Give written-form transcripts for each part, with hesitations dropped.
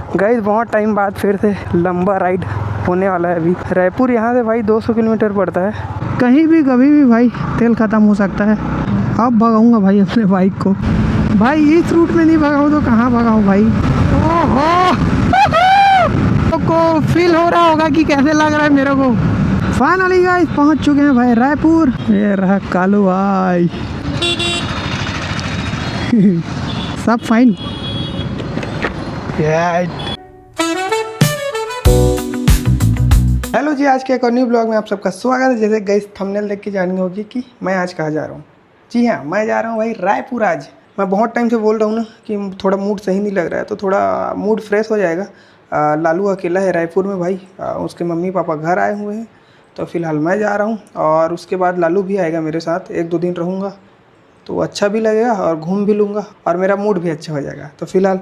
Guys बहुत time बाद फिर से लंबा राइड होने वाला है। अभी रायपुर यहाँ से भाई 200 किलोमीटर पड़ता है। कहीं भी कभी भी भाई तेल ख़त्म हो सकता है। अब भगाऊंगा भाई अपने बाइक को। भाई इस रूट में नहीं भगाऊँ तो कहाँ भगाऊँ भाई। ओहो को फील हो रहा होगा कि कैसे लग रहा है मेरे को। फाइनली गाइस पहुँच चुके हैं भाई रायपुर। ये रहा कालू भाई सब फाइन। हेलो जी, आज के एक और न्यू ब्लॉग में आप सबका स्वागत है। जैसे गाइस थंबनेल देख के जानी होगी कि मैं आज कहाँ जा रहा हूँ। जी हाँ, मैं जा रहा हूँ भाई रायपुर। आज मैं बहुत टाइम से बोल रहा हूँ ना कि थोड़ा मूड सही नहीं लग रहा है, तो थोड़ा मूड फ्रेश हो जाएगा। लालू अकेला है रायपुर में भाई, उसके मम्मी पापा घर आए हुए हैं, तो फिलहाल मैं जा रहा हूँ। और उसके बाद लालू भी आएगा मेरे साथ, 1-2 दिन रहूँगा तो अच्छा भी लगेगा और घूम भी लूँगा और मेरा मूड भी अच्छा हो जाएगा। तो फिलहाल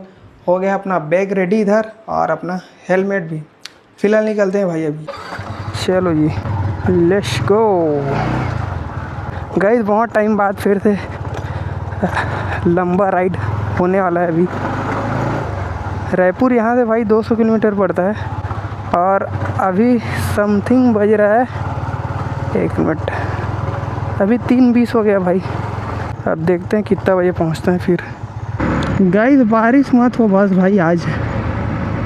हो गया अपना बैग रेडी इधर और अपना हेलमेट भी। फिलहाल निकलते हैं भाई अभी। चलो जी, लेट्स गो। गाइस बहुत टाइम बाद फिर से लंबा राइड होने वाला है। अभी रायपुर यहाँ से भाई 200 किलोमीटर पड़ता है और अभी समथिंग बज रहा है, 1 मिनट, अभी 3:20 हो गया भाई। अब देखते हैं कितना बजे पहुँचते हैं फिर। गाइस बारिश मत हो बस भाई आज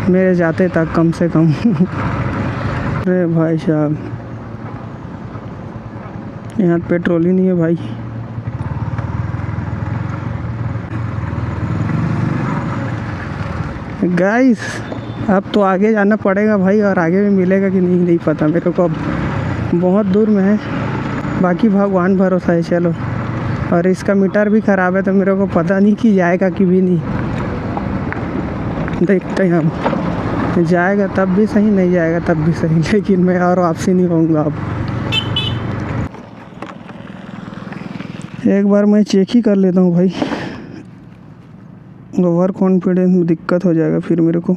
मेरे जाते तक कम से कम। अरे भाई साहब यहाँ पेट्रोल ही नहीं है भाई। गाइस अब तो आगे जाना पड़ेगा भाई, और आगे में मिलेगा कि नहीं पता मेरे को। अब बहुत दूर में है, बाकी भगवान भरोसा है। चलो, और इसका मीटर भी ख़राब है तो मेरे को पता नहीं कि जाएगा कि भी नहीं। देखते हैं हम, जाएगा तब भी सही, नहीं जाएगा तब भी सही, लेकिन मैं और वापसी नहीं होऊंगा। अब एक बार मैं चेक ही कर लेता हूँ भाई, ओवर कॉन्फिडेंस में दिक्कत हो जाएगा फिर मेरे को।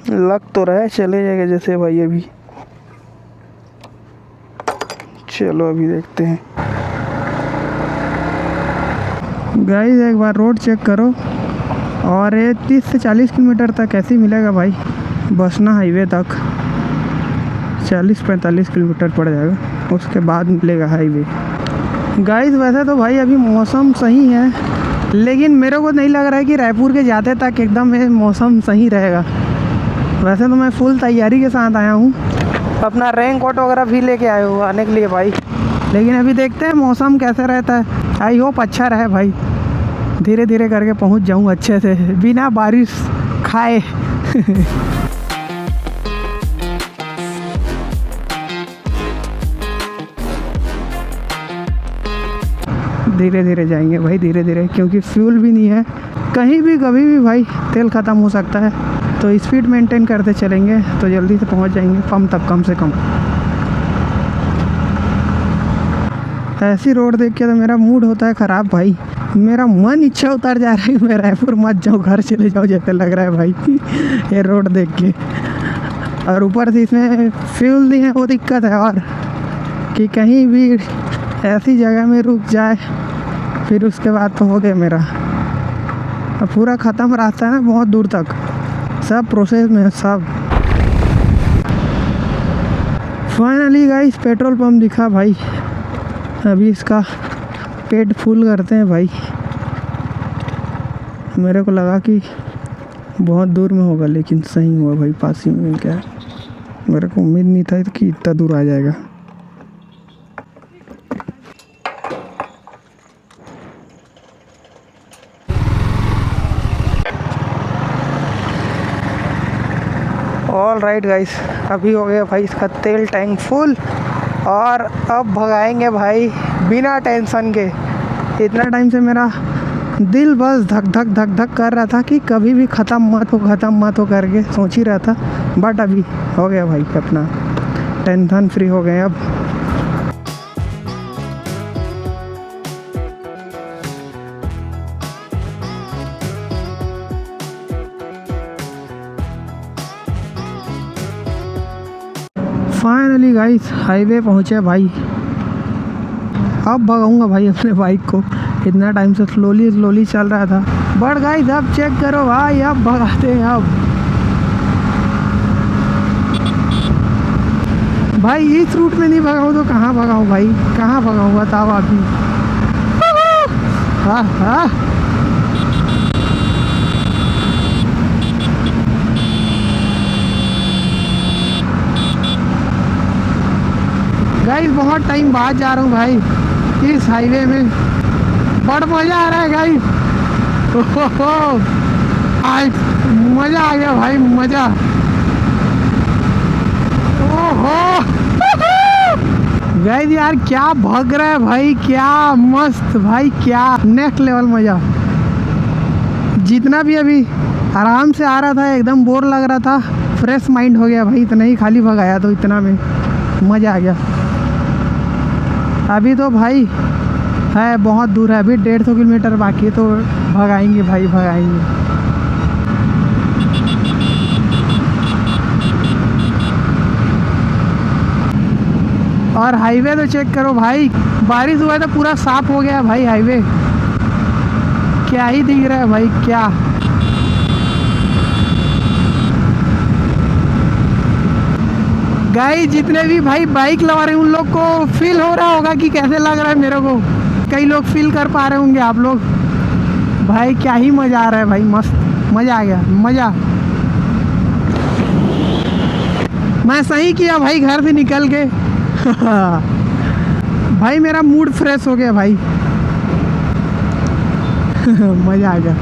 लग तो रहा है चले जाएगा जैसे भाई। अभी चलो अभी देखते हैं। गाइस एक बार रोड चेक करो, और ये 30 से 40 किलोमीटर तक ऐसे ही मिलेगा भाई। बसना हाईवे तक 40-45 किलोमीटर पड़ जाएगा, उसके बाद मिलेगा हाईवे। गाइस वैसे तो भाई अभी मौसम सही है, लेकिन मेरे को नहीं लग रहा है कि रायपुर के जाते तक एकदम ये मौसम सही रहेगा। वैसे तो मैं फुल तैयारी के साथ आया हूँ, अपना रेन कोट वगैरह भी लेके आया हूँ आने के लिए भाई। लेकिन अभी देखते हैं मौसम कैसे रहता है। आई होप अच्छा रहे भाई, धीरे धीरे करके पहुँच जाऊँ अच्छे से बिना बारिश खाए। धीरे धीरे जाएंगे भाई, धीरे धीरे, क्योंकि फ्यूल भी नहीं है। कहीं भी कभी भी भाई तेल ख़त्म हो सकता है, तो स्पीड मेंटेन करते चलेंगे तो जल्दी से पहुंच जाएंगे पंप तक कम से कम। ऐसी रोड देख के तो मेरा मूड होता है ख़राब भाई। मेरा मन इच्छा उतर जा रहा है कि मैं रायपुर मत जाऊँ, घर चले जाऊँ जैसे लग रहा है भाई ये रोड देख के। और ऊपर से इसमें फ्यूल नहीं है, वो दिक्कत है। और कि कहीं भी ऐसी जगह में रुक जाए फिर उसके बाद तो हो गया मेरा। अब पूरा ख़त्म रास्ता है ना, बहुत दूर तक सब प्रोसेस में है सब। फाइनली गाइस पेट्रोल पंप दिखा भाई। अभी इसका पेट फुल करते हैं भाई। मेरे को लगा कि बहुत दूर में होगा, लेकिन सही हुआ भाई, पास ही में मिल गया। मेरे को उम्मीद नहीं था कि इतना दूर आ जाएगा। ऑल राइट गाइस, अभी हो गया भाई इसका तेल टैंक फुल, और अब भगाएंगे भाई बिना टेंशन के। इतना टाइम से मेरा दिल बस धक धक धक धक कर रहा था कि कभी भी ख़त्म मत हो करके सोच ही रहा था। बट अभी हो गया भाई, अपना टेंशन फ्री हो गए अब। फाइनली गाइस हाईवे पहुँचे भाई। अब भगाऊंगा भाई अपने बाइक को। इतना टाइम से स्लोली चल रहा था। बट गाइस अब चेक करो भाई, अब भगाते हैं। अब भाई इस रूट में नहीं भगाऊँ तो कहाँ भगाऊँ भाई, कहाँ भगाऊँ बताओ आप ही। हाँ हाँ गाइस बहुत टाइम बाद जा रहा हूँ भाई इस हाईवे में। बड़ा मज़ा आ रहा है गाइस। आज मज़ा आ गया भाई, मज़ा। ओहो गाइस यार क्या भाग रहा है भाई, क्या मस्त भाई, क्या नेक्स्ट लेवल मज़ा। जितना भी अभी आराम से आ रहा था, एकदम बोर लग रहा था, फ्रेश माइंड हो गया भाई। इतना ही खाली भगाया तो इतना में मज़ा आ गया। अभी तो भाई है बहुत दूर है, अभी 150 किलोमीटर बाकी है, तो भगाएंगे भाई, भगाएंगे। और हाईवे तो चेक करो भाई, बारिश हुआ तो पूरा साफ हो गया भाई हाईवे। क्या ही दिख रहा है भाई, क्या। गाइस जितने भी भाई बाइक लगा रहे हैं उन लोग को फील हो रहा होगा कि कैसे लग रहा है मेरे को। कई लोग फील कर पा रहे होंगे आप लोग। भाई क्या ही मज़ा आ रहा है भाई, मस्त मज़ा आ गया, मज़ा। मैं सही किया भाई घर से निकल के। भाई मेरा मूड फ्रेश हो गया भाई। मज़ा आ गया।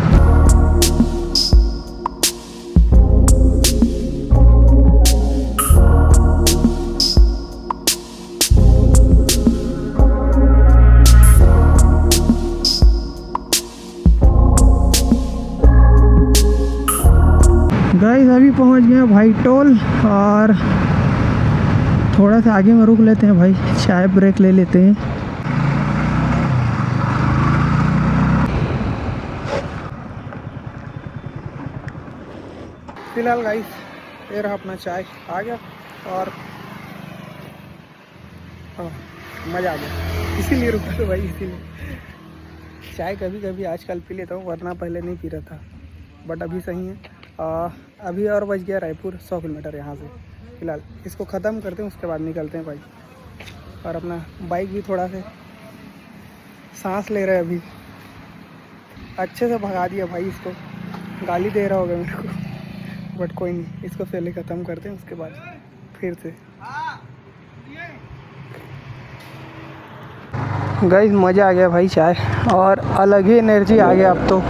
गाइस अभी पहुंच गए भाई टोल, और थोड़ा सा आगे में रुक लेते हैं भाई, चाय ब्रेक ले लेते हैं। फिलहाल गाइस ये रहा अपना चाय आ गया, और हाँ मज़ा आ गया, इसीलिए रुका तो भाई, इसीलिए। चाय कभी कभी आजकल पी लेता हूँ, वरना पहले नहीं पी रहा था, बट अभी सही है। अभी और बच गया रायपुर 100 किलोमीटर यहाँ से। फ़िलहाल इसको ख़त्म करते हैं, उसके बाद निकलते हैं भाई। और अपना बाइक भी थोड़ा से सांस ले रहा है अभी। अच्छे से भगा दिया भाई इसको, गाली दे रहा होगा मेरे को, बट कोई नहीं, इसको पहले ख़त्म करते हैं, उसके बाद फिर से। गाइस मज़ा आ गया भाई चाय, और अलग ही एनर्जी आ गया अब तो।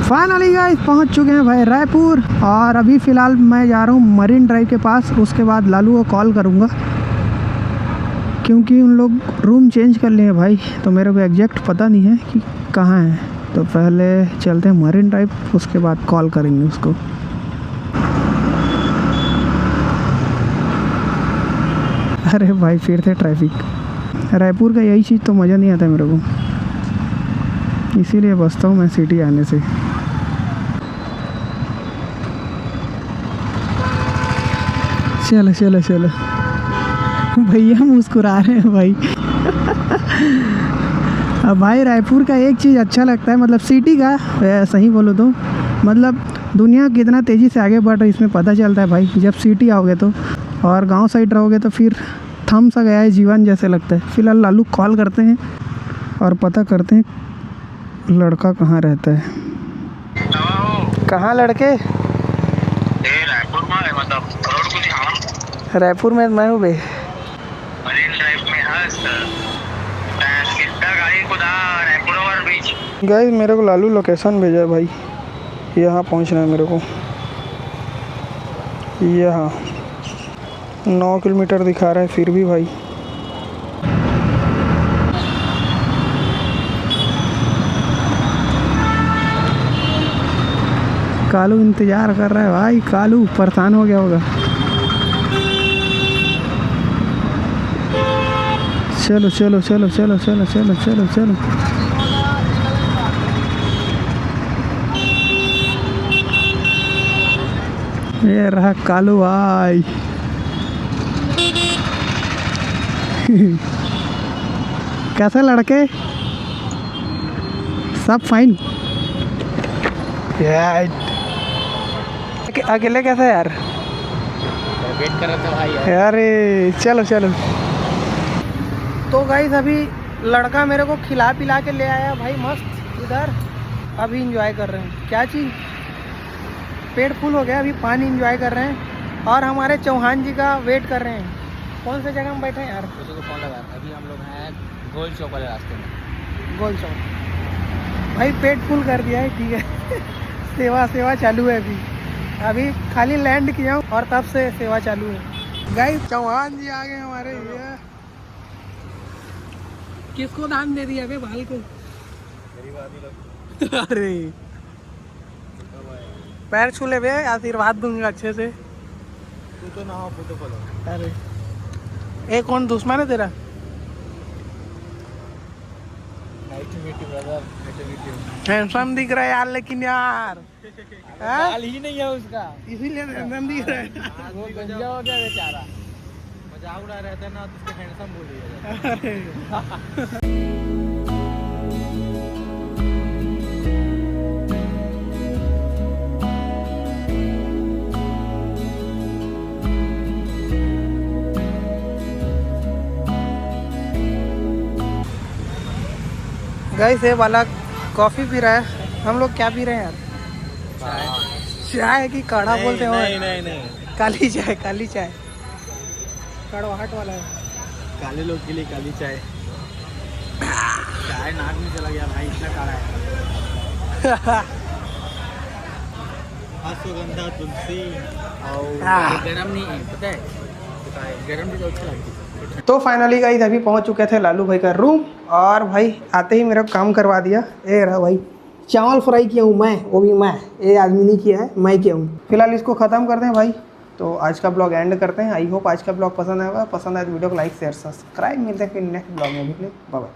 फाइनली गाइस पहुंच चुके हैं भाई रायपुर, और अभी फ़िलहाल मैं जा रहा हूं मरीन ड्राइव के पास। उसके बाद लालू को कॉल करूंगा, क्योंकि उन लोग रूम चेंज कर लिए हैं भाई, तो मेरे को एग्जैक्ट पता नहीं है कि कहाँ है। तो पहले चलते हैं मरीन ड्राइव, उसके बाद कॉल करेंगे उसको। अरे भाई फिर से ट्रैफिक। रायपुर का यही चीज़ तो मज़ा नहीं आता मेरे को, इसीलिए बसता हूँ मैं सिटी आने से। चलो चलो चलो, भैया मुस्कुरा रहे हैं भाई। अब भाई रायपुर का एक चीज़ अच्छा लगता है, मतलब सिटी का सही बोलो तो, मतलब दुनिया कितना तेज़ी से आगे बढ़ रही है इसमें पता चलता है भाई जब सिटी आओगे तो। और गांव साइड रहोगे तो फिर थम सा गया है जीवन जैसे लगता है। फिलहाल लालू कॉल करते हैं और पता करते हैं लड़का कहाँ रहता है। कहाँ लड़के? रायपुर में, मतलब रायपुर में मैं हूँ बे। गाइस मेरे को लालू लोकेशन भेजा है भाई, यहाँ पहुँचना है मेरे को। यहाँ 9 किलोमीटर दिखा रहा है फिर भी भाई। कालू इंतजार कर रहा है भाई, कालू परेशान हो गया होगा। चलो चलो चलो चलो चलो चलो चलो चलो। ये रहा कालू भाई। कैसे लड़के, सब फाइन? यार अकेले कैसे यार? वेट कर रहा था भाई अरे चलो चलो। तो गाइस अभी लड़का मेरे को खिला पिला के ले आया भाई मस्त इधर। अभी इंजॉय कर रहे हैं क्या चीज़, पेट फुल हो गया, अभी पानी इंजॉय कर रहे हैं और हमारे चौहान जी का वेट कर रहे हैं। कौन से जगह में बैठे हैं यार? उसे तो फोन लगा। अभी हम लोग हैं गोल चौक वाले रास्ते में। गोल चौक भाई, पेट फुल कर दिया है, ठीक है। सेवा चालू है अभी। अभी खाली लैंड किया हूँ और तब से सेवा चालू है। गाइस चौहान जी आ गए हमारे। ये किसको दान दे दिया अबे भाई को? अरे पैर छूले बे, आशीर्वाद दूंगा अच्छे से। तू तो ना हो फोटो फॉलो। अरे ए कौन दुश्मन है तेरा? Nice to meet you brother, nice to meet you. Handsome दिख रहा है यार, लेकिन यार बाल ही नहीं है उसका, इसीलिए हैंडसम दिख रहा है। वो गंजा हो गया बेचारा। मजाक उड़ा रहा था ना तो उसको हैंडसम बोल दिया। अरे गाइस ये वाला कॉफ़ी पी रहा है, हम लोग क्या पी रहे हैं यार? चाय की काढ़ा बोलते हो? नहीं काली चाय, काली चाय कड़वाहट वाला है। काले लोग के लिए काली चाय। चाय नाक में चला गया भाई, इतना काला है। अश्वगंधा, तुलसी और गरम नहीं है, पता है गरम भी तो अच्छा लगती है। तो फाइनली गाइस अभी पहुंच चुके थे लालू भाई का रूम और भाई आते ही मेरा काम करवा दिया। ए रहा भाई, चावल फ्राई किया हूँ मैं, वो भी मैं, ये आदमी नहीं किया है, मैं किया हूँ। फिलहाल इसको ख़त्म करते हैं भाई। तो आज का ब्लॉग एंड करते हैं। आई होप आज का ब्लॉग पसंद आएगा। पसंद आए तो वीडियो को लाइक शेयर सब्सक्राइब। मिलते हैं फिर नेक्स्ट ब्लॉग में। Bye bye.